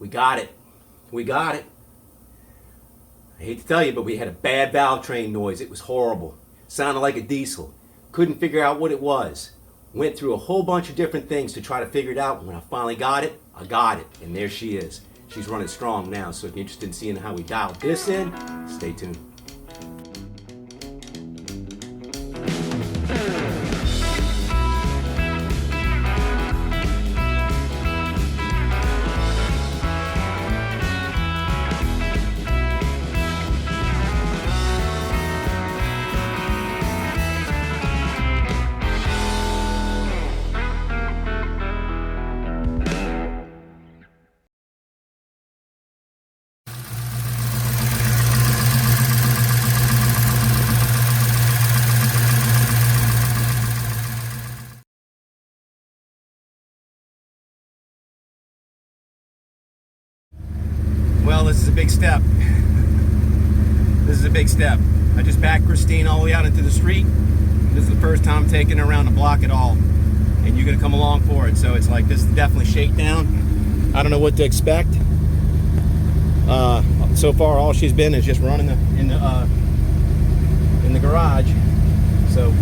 We got it. We got it. I hate to tell you, but we had a bad valve train noise. It was horrible. Sounded like a diesel. Couldn't figure out what it was. Went through a whole bunch of different things to try to figure it out. When I finally got it, I got it. And there she is. She's running strong now. So if you're interested in seeing how we dialed this in, stay tuned. Well, this is a big step. This is a big step. I just backed Christine all the way out into the street. This is the first time taking her around the block at all. And you're gonna come along for it. So it's like, this is definitely shakedown. I don't know what to expect. So far, all she's been is just running in the garage. So.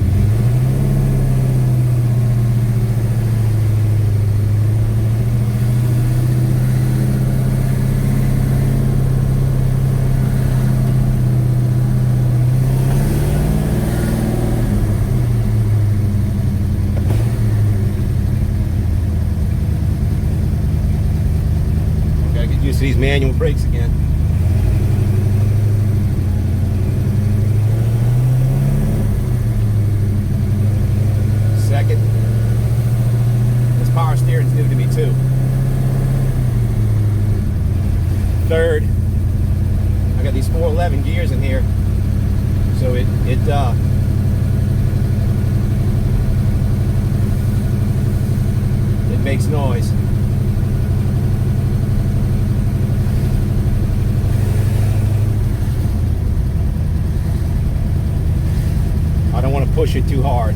Used to these manual brakes again. Second, this power steering's new to me too. Third, I got these 411 gears in here, so it makes noise. I don't want to push it too hard.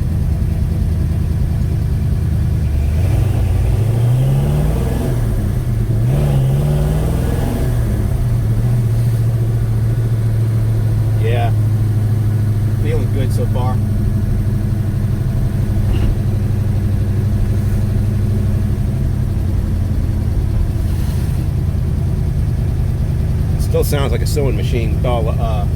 Yeah, feeling good so far. It still sounds like a sewing machine with all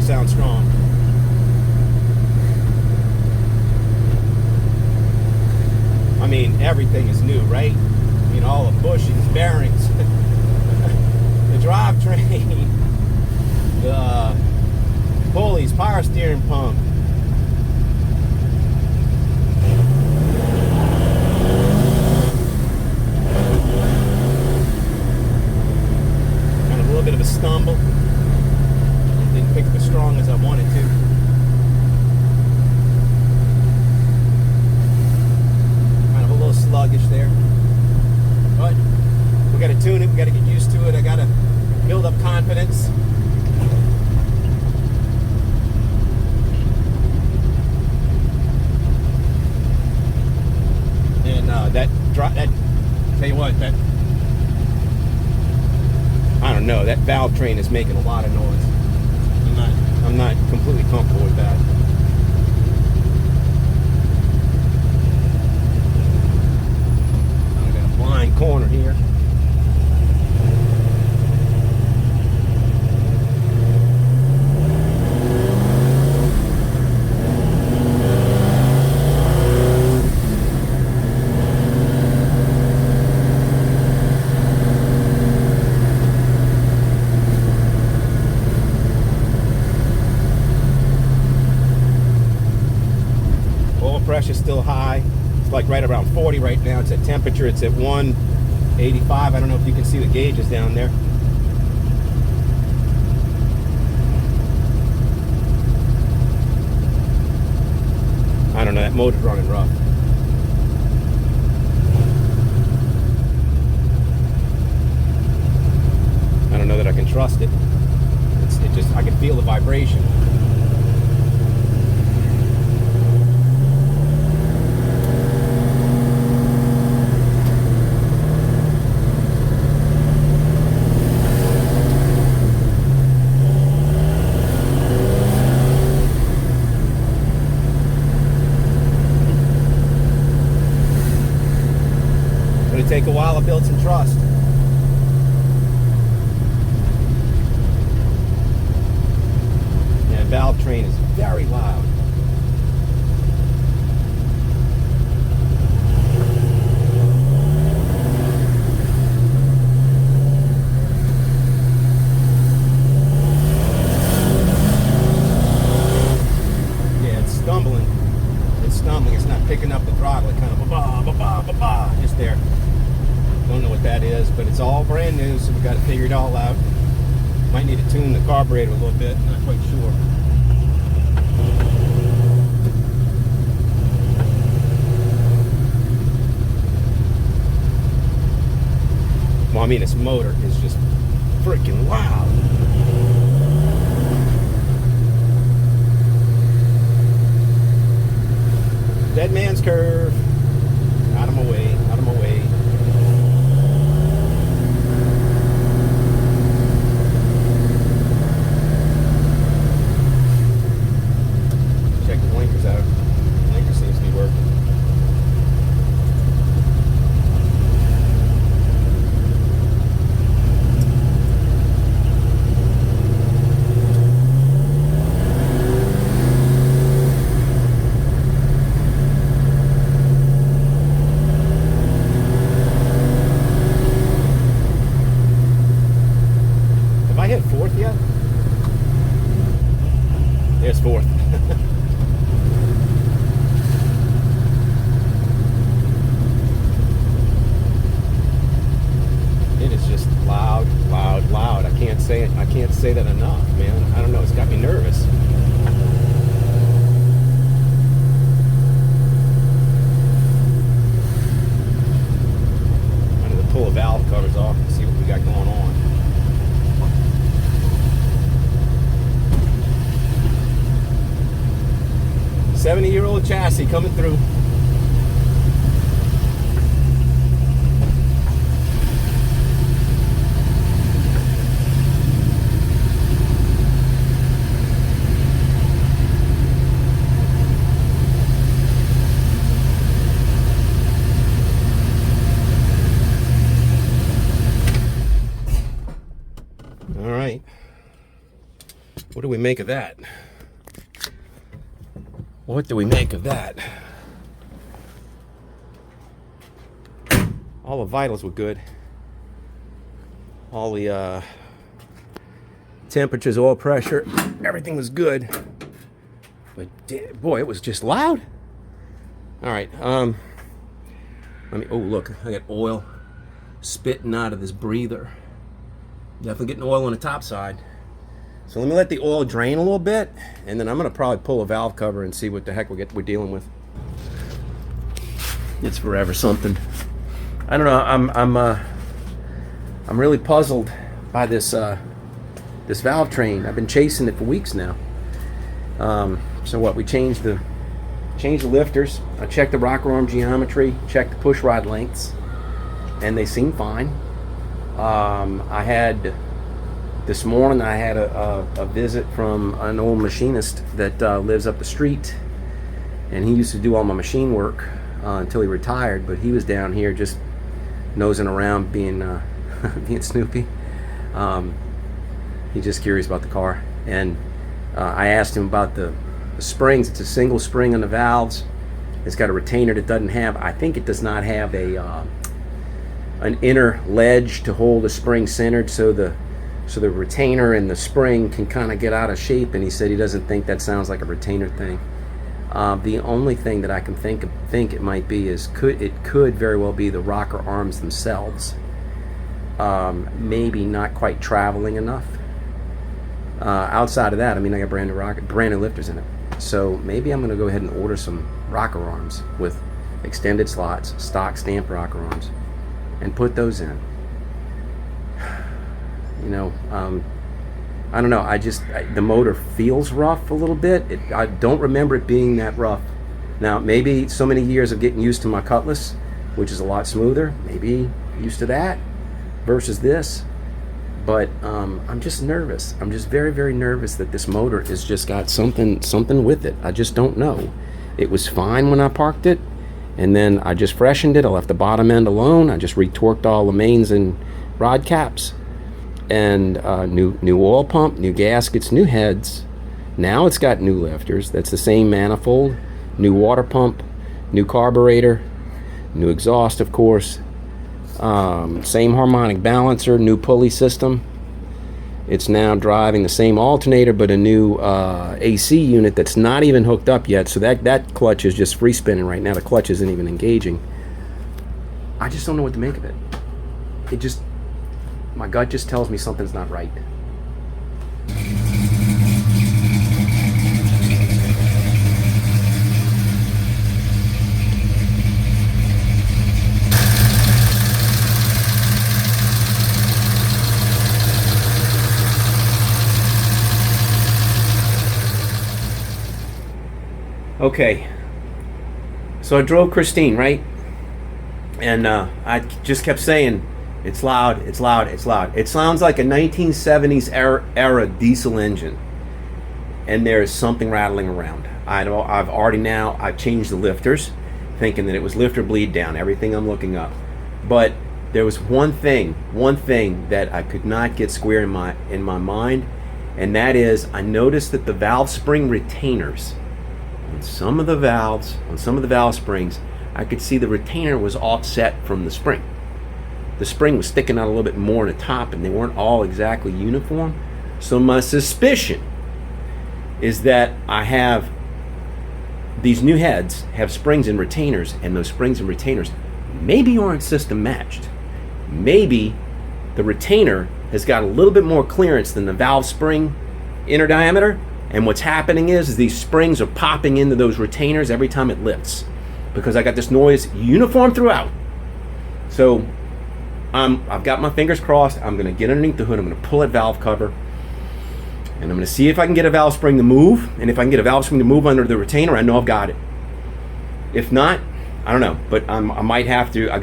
sound strong. I mean, everything is new, right? I mean, all the bushings, bearings, the drivetrain, the pulleys, power steering pump. Kind of a little bit of a stumble. Didn't pick up as strong as I wanted to. Kind of a little sluggish there. But we got to tune it, we got to get used to it. I got to build up confidence. And that tell you what, that, I don't know, that valve train is making a lot of noise. I'm not completely comfortable with that. I got a blind corner here. Pressure's still high. It's like right around 40 right now. It's at temperature. It's at 185. I don't know if you can see the gauges down there. I don't know. That motor's running rough. I don't know that I can trust it. I can feel the vibration. Gonna take a while to build some trust. Yeah, valve train is very loud. It's not picking up the throttle. It kind of ba-ba, just there. Don't know what that is, but it's all brand new, so we got to figure it all out. Might need to tune the carburetor a little bit, not quite sure. Well, I mean, this motor is just freaking loud. Dead man's curve. Out of my way, out of my way. Check the blinkers out. The blinker seems to be working. Fourth yet? There's fourth. It is just loud, loud, loud. I can't say it. I can't say that enough, man. I don't know. It's got me nervous. I'm going to pull the valve covers off and see what we got going on. 70-year-old chassis coming through. All right. What do we make of that? What do we make of that? All the vitals were good. All the temperatures, oil pressure, everything was good. But boy, it was just loud. All right, let me. Oh, look, I got oil spitting out of this breather. Definitely getting oil on the top side. So let me let the oil drain a little bit, and then I'm gonna probably pull a valve cover and see what the heck we're dealing with. It's forever something. I don't know. I'm really puzzled by this this valve train. I've been chasing it for weeks now. So what? We changed the lifters. I checked the rocker arm geometry, checked the push rod lengths, and they seem fine. This morning I had a visit from an old machinist that lives up the street, and he used to do all my machine work until he retired, but he was down here just nosing around being being Snoopy. He's just curious about the car, and I asked him about the springs. It's a single spring on the valves. It's got a retainer that doesn't have, I think it does not have an inner ledge to hold the spring centered, so the retainer and the spring can kind of get out of shape, and he said he doesn't think that sounds like a retainer thing. The only thing that I can think it might be is it could very well be the rocker arms themselves. Maybe not quite traveling enough. Outside of that, I mean, I got brand new lifters in it. So maybe I'm going to go ahead and order some rocker arms with extended slots, stock stamped rocker arms, and put those in. You know, I don't know. The motor feels rough a little bit. I don't remember it being that rough. Now, maybe so many years of getting used to my Cutlass, which is a lot smoother, maybe used to that versus this. But I'm just nervous. I'm just very, very nervous that this motor has just got something with it. I just don't know. It was fine when I parked it, And then I just freshened it. I left the bottom end alone. I just retorqued all the mains and rod caps. And new oil pump, new gaskets, new heads. Now it's got new lifters. That's the same manifold. New water pump, new carburetor, new exhaust, of course. Same harmonic balancer, new pulley system. It's now driving the same alternator, but a new AC unit that's not even hooked up yet. So that clutch is just free spinning right now. The clutch isn't even engaging. I just don't know what to make of it. My gut just tells me something's not right. Okay, so I drove Christine, right? And I just kept saying, it's loud, it's loud, it's loud. It sounds like a 1970s era diesel engine. And there is something rattling around. I've changed the lifters, thinking that it was lifter bleed down, everything I'm looking up. But there was one thing that I could not get square in my mind, and that is I noticed that the valve spring retainers, on some of the valves, on some of the valve springs, I could see the retainer was offset from the spring. The spring was sticking out a little bit more in the top, and they weren't all exactly uniform. So my suspicion is that I have these new heads have springs and retainers, and those springs and retainers maybe aren't system matched. Maybe the retainer has got a little bit more clearance than the valve spring inner diameter, and what's happening is these springs are popping into those retainers every time it lifts, because I got this noise uniform throughout. So I've got my fingers crossed. I'm going to get underneath the hood. I'm going to pull that valve cover, and I'm going to see if I can get a valve spring to move. And if I can get a valve spring to move under the retainer, I know I've got it. If not, I don't know. But I might have to. I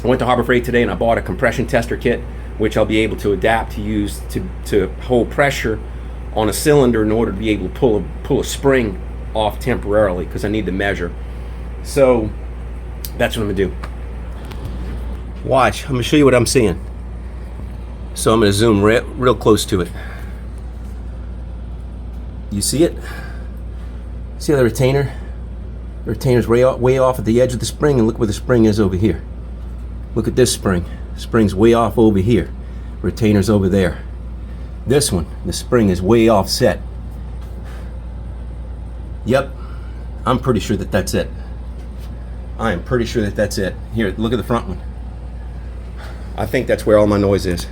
went to Harbor Freight today, and I bought a compression tester kit, which I'll be able to adapt to use to hold pressure on a cylinder in order to be able to pull a spring off temporarily, because I need to measure. So that's what I'm going to do. Watch, I'm going to show you what I'm seeing. So I'm going to zoom real close to it. You see it? See the retainer? The retainer's way off at the edge of the spring, and look where the spring is over here. Look at this spring. The spring's way off over here. Retainer's over there. This one, the spring is way offset. Yep, I'm pretty sure that that's it. I am pretty sure that that's it. Here, look at the front one. I think that's where all my noise is.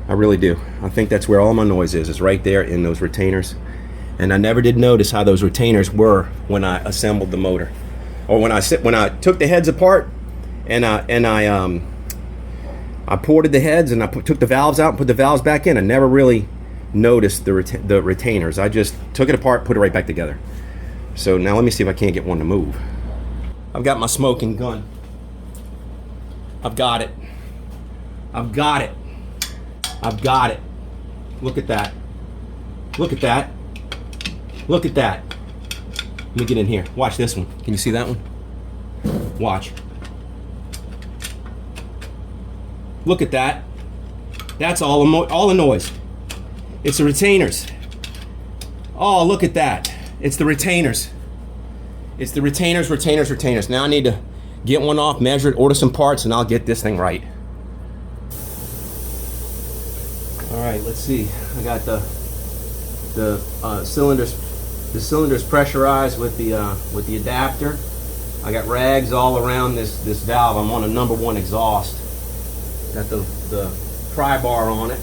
I really do. I think that's where all my noise is right there in those retainers. And I never did notice how those retainers were when I assembled the motor, or when I took the heads apart and I ported the heads and I took the valves out and put the valves back in. I never really noticed the retainers. I just took it apart, put it right back together. So now let me see if I can't get one to move. I've got my smoking gun. I've got it. I've got it. I've got it. Look at that. Look at that. Look at that. Let me get in here. Watch this one. Can you see that one? Watch. Look at that. That's all the noise. It's the retainers. Oh, look at that. It's the retainers. It's the retainers. Now I need to get one off, measure it, order some parts, and I'll get this thing right. All right, let's see. I got the cylinders pressurized with the adapter. I got rags all around this valve. I'm on a number 1 exhaust. Got the pry bar on it.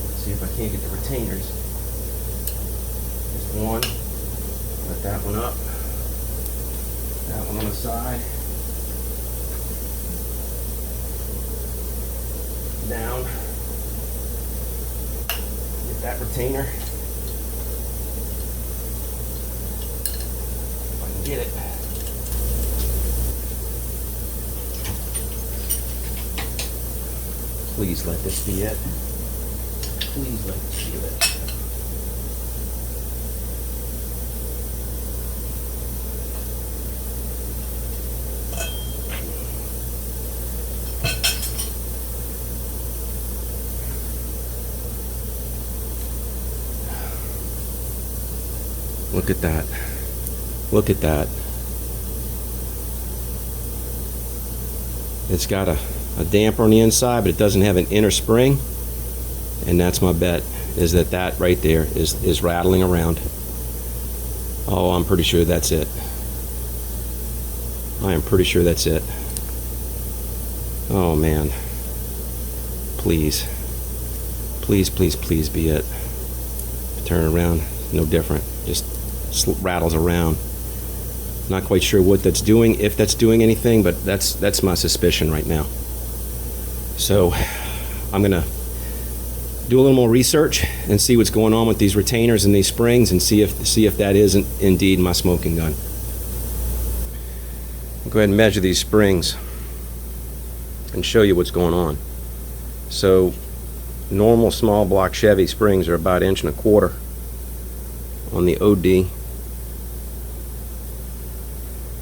Let's see if I can't get the retainers. Just one. Let that one up. That one on the side. Down. Get that retainer. If I can get it. Please let this be it. Please let me see that. Look at that. Look at that. It's got a damper on the inside, but it doesn't have an inner spring. And that's my bet, is that right there is rattling around. Oh, I'm pretty sure that's it. I am pretty sure that's it. Oh man. Please. Please, please, please be it. Turn around, no different. Just rattles around. Not quite sure what that's doing, if that's doing anything, but that's my suspicion right now. So I'm gonna do a little more research and see what's going on with these retainers and these springs, and see if that isn't indeed my smoking gun. I'll go ahead and measure these springs and show you what's going on. So normal small block Chevy springs are about 1.25 inches on the OD,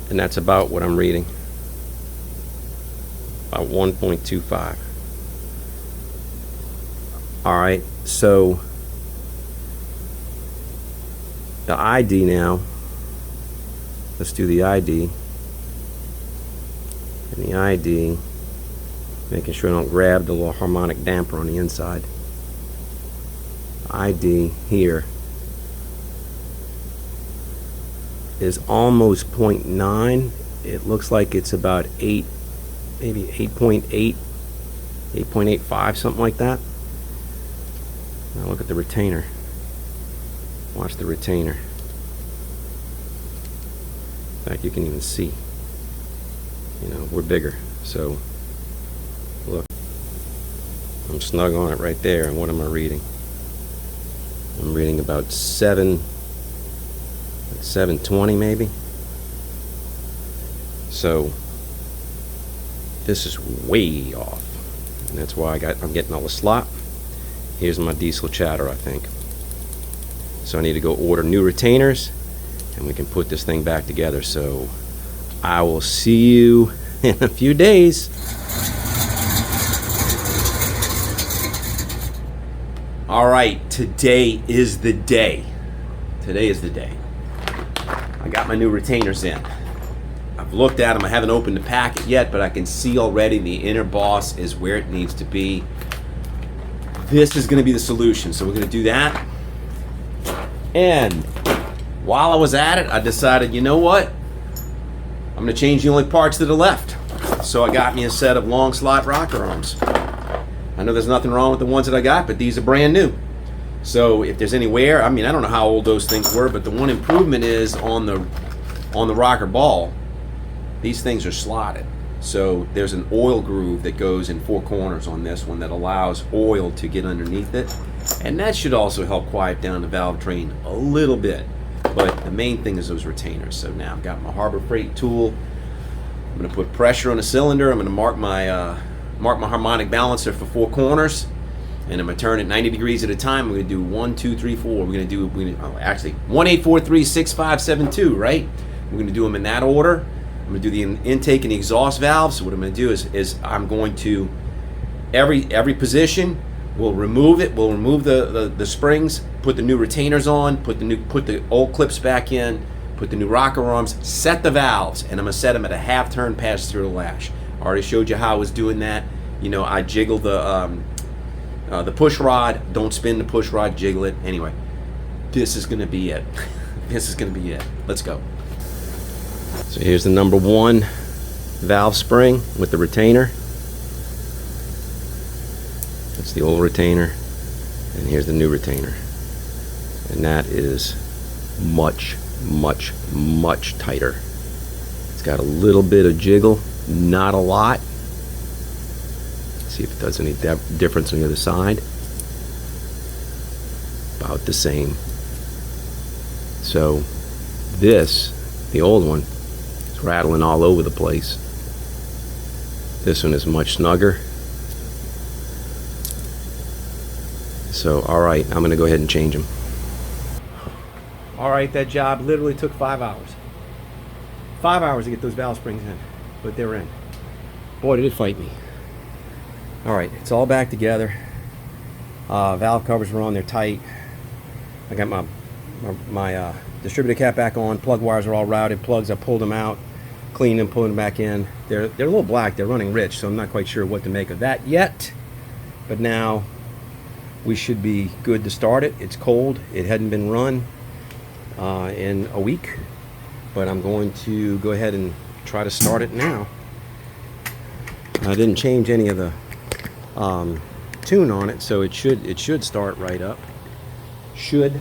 and that's about what I'm reading, about 1.25. Alright, so the ID now, let's do the ID, and the ID, making sure I don't grab the little harmonic damper on the inside. ID here is almost 0.9. It looks like it's about 8, maybe 8.8, 8.85, something like that. Now look at the retainer. Watch the retainer. In fact, you can even see. You know, we're bigger. So look, I'm snug on it right there. And what am I reading? I'm reading about 720 maybe. So this is way off, and that's why I'm getting all the slop. Here's my diesel chatter, I think. So I need to go order new retainers, and we can put this thing back together. So I will see you in a few days. All right, today is the day. Today is the day. I got my new retainers in. I've looked at them. I haven't opened the packet yet, but I can see already the inner boss is where it needs to be. This is going to be the solution. So we're going to do that. And while I was at it, I decided, you know what? I'm going to change the only parts to the left. So I got me a set of long slot rocker arms. I know there's nothing wrong with the ones that I got, but these are brand new. So if there's any wear, I mean, I don't know how old those things were, but the one improvement is on the rocker ball, these things are slotted. So there's an oil groove that goes in 4 corners on this one that allows oil to get underneath it. And that should also help quiet down the valve train a little bit. But the main thing is those retainers. So now I've got my Harbor Freight tool. I'm going to put pressure on the cylinder. I'm going to mark my harmonic balancer for 4 corners. And I'm going to turn it 90 degrees at a time. We're going to do 1, 2, 3, 4. We're going to do, actually, 1, 8, 4, 3, 6, 5, 7, 2, right? We're going to do them in that order. I'm going to do the intake and the exhaust valves. So what I'm going to do is I'm going to, every position, we'll remove it. We'll remove the springs, put the new retainers on, put the old clips back in, put the new rocker arms, set the valves, and I'm going to set them at a half turn pass through the lash. I already showed you how I was doing that. You know, I jiggle the push rod. Don't spin the push rod, jiggle it. Anyway, this is going to be it. This is going to be it. Let's go. So here's the number 1 valve spring with the retainer. That's the old retainer. And here's the new retainer. And that is much, much, much tighter. It's got a little bit of jiggle, not a lot. See if it does any difference on the other side. About the same. So this, the old one, is rattling all over the place. This one is much snugger. So, all right, I'm gonna go ahead and change them. All right, that job literally took 5 hours. 5 hours to get those valve springs in, but they're in. Boy, did it fight me. All right, it's all back together. Valve covers are on, they're tight. I got my distributor cap back on. Plug wires are all routed. Plugs, I pulled them out, cleaned them, put them back in. They're a little black. They're running rich, so I'm not quite sure what to make of that yet. But now we should be good to start it. It's cold. It hadn't been run in a week, but I'm going to go ahead and try to start it now. I didn't change any of the tune on it, so it should start right up. Should.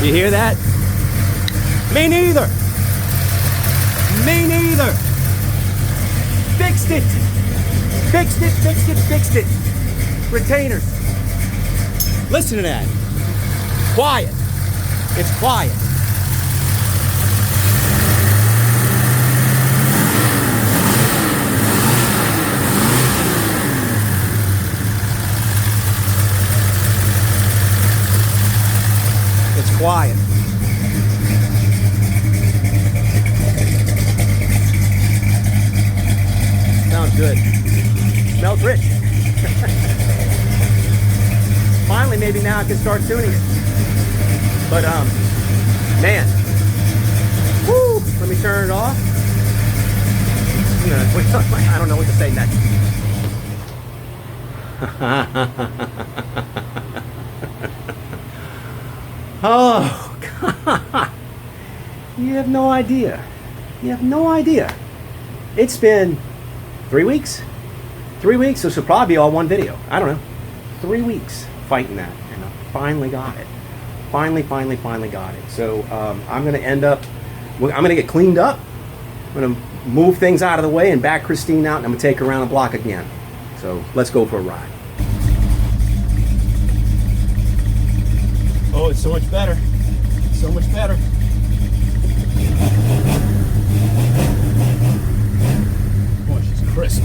You hear that? Me neither. Me neither. Fixed it. Fixed it, fixed it, fixed it. Retainers. Listen to that. Quiet. It's quiet. It's quiet. Sounds good. Smells rich. Finally, maybe now I can start tuning it. But man, woo! Let me turn it off. I don't know what to say next. Oh, God. You have no idea. You have no idea. It's been 3 weeks? 3 weeks, so this will probably be all one video. I don't know. 3 weeks fighting that, and I finally got it. Finally got it. So I'm going to end up, I'm going to get cleaned up. I'm going to move things out of the way and back Christine out, and I'm going to take her around the block again. So let's go for a ride. Oh, it's so much better. So much better. Boy, she's crisp.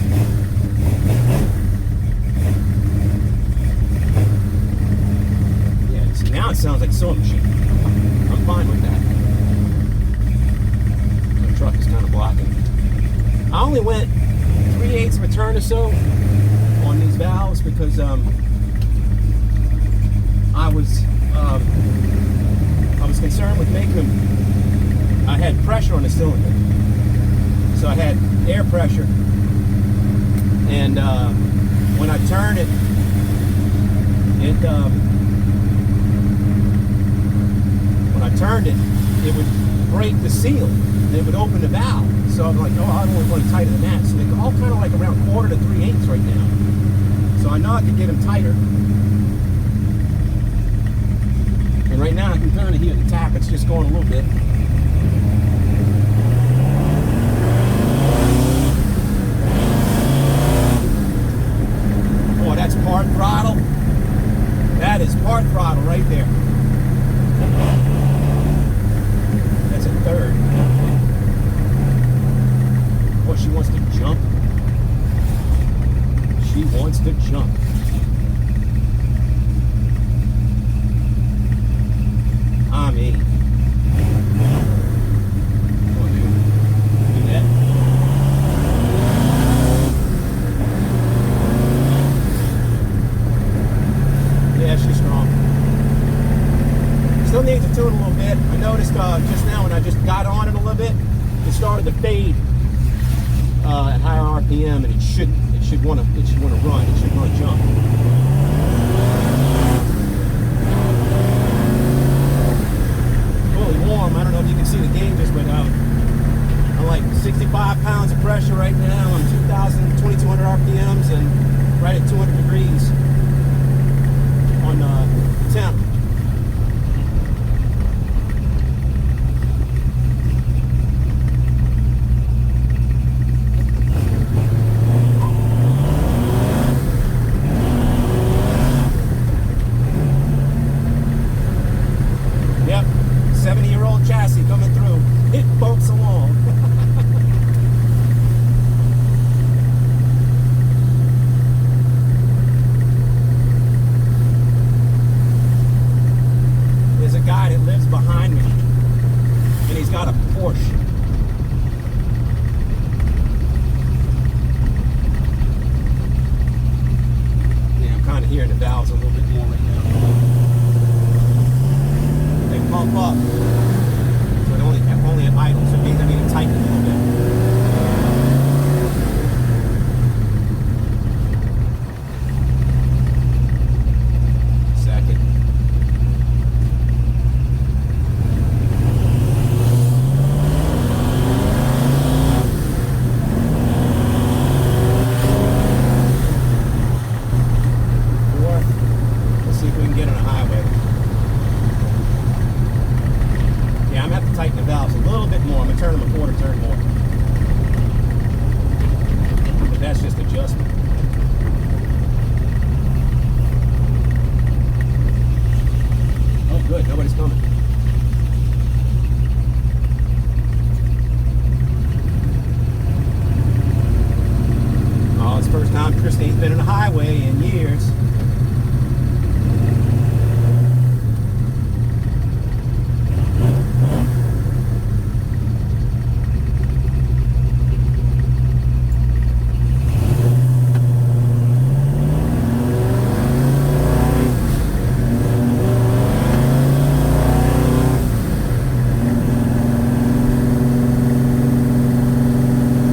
Yeah, see, now it sounds like a sewing machine. I'm fine with that. The truck is kind of blocking. I only went 3/8 of a turn or so on these valves because I was concerned with making them. I had pressure on the cylinder, so I had air pressure, and when I turned it, it would break the seal. It would open the valve. So I'm like, oh, I don't want to tighter than that. So they're all kind of like around 1/4 to 3/8 right now. So I know I could get them tighter. And right now I can kind of hear the tap. It's just going a little bit. Boy, that's part throttle. That is part throttle right there. That's a third. Boy, she wants to jump. She wants to jump. I mean, come on, dude. Do that. Yeah, she's strong. Still needs to tune a little bit. I noticed just now when I just got on it a little bit, RPM, and it should want to run. It should want to jump. Fully warm. I don't know if you can see the gauges, but I'm like 65 pounds of pressure right now on 2,200 RPMs and right at 200 degrees on temp. Yep, 70-year-old chassis coming through. It bumps along. There's a guy that lives behind me, and he's got a Porsche. Yeah, I'm kind of hearing the valves a little bit more right now. They pump up, so it only at idle, so it means I need to tighten it a little bit. Second. Fourth. Let's see if we can get on a highway. Yeah, I'm going to have to tighten the valves a little bit more. I'm going to turn them a quarter turn more. But that's just adjustment. Oh, good. Nobody's coming. Oh, it's the first time Christine's been on a highway in years.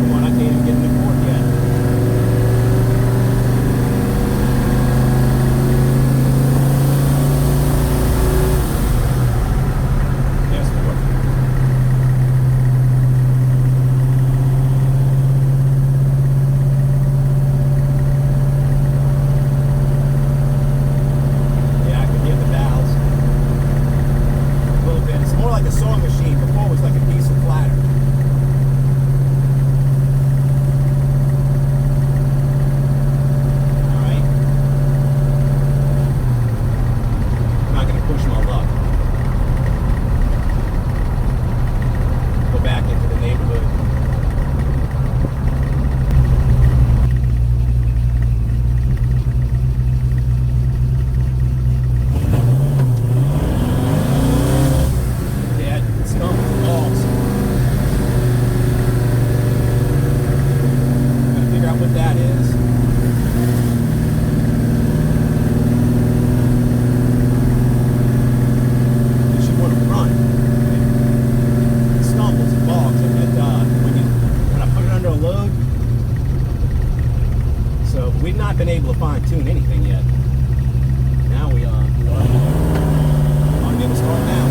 Come on, I can't even get in the court yet. There's the court. Yeah, I can hear the valves a little bit. It's more like a sewing machine. Before it was like a diesel flatter. Alright. I'm not going to push my luck. Go back into the neighborhood. Yeah, it stumbles and balls. Gotta figure out what that is. It should want to run. It stumbles and bogs when I put it under a load. So we've not been able to fine tune anything yet. Now we are. I'll get a start now.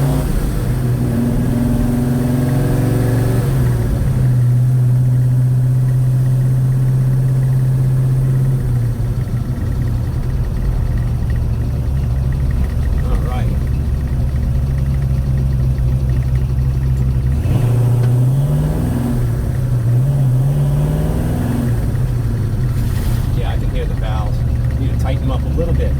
All right. Yeah, I can hear the valves. Need to tighten them up a little bit.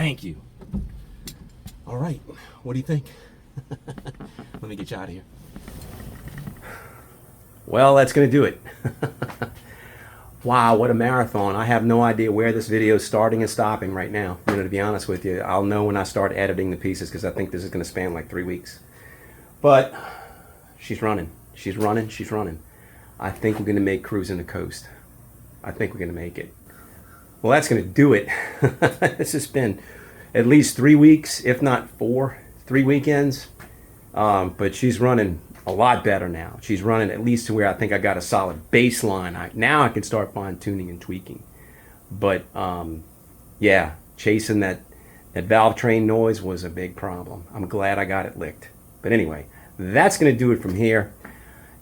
Thank you. All right, what do you think? Let me get you out of here. Well, that's going to do it. Wow, what a marathon. I have no idea where this video is starting and stopping right now. You know, to be honest with you, I'll know when I start editing the pieces because I think this is going to span like 3 weeks. But she's running. She's running. She's running. I think we're going to make Cruising the Coast. I think we're going to make it. Well, that's going to do it. This has been at least 3 weeks, if not 4, 3 weekends. But she's running a lot better now. She's running at least to where I think I got a solid baseline. Now I can start fine-tuning and tweaking. But yeah, chasing that valve train noise was a big problem. I'm glad I got it licked. But anyway, that's going to do it from here.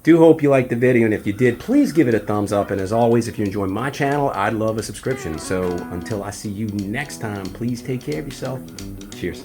Do hope you liked the video, and if you did, please give it a thumbs up. And as always, if you enjoy my channel, I'd love a subscription. So until I see you next time, please take care of yourself. Cheers.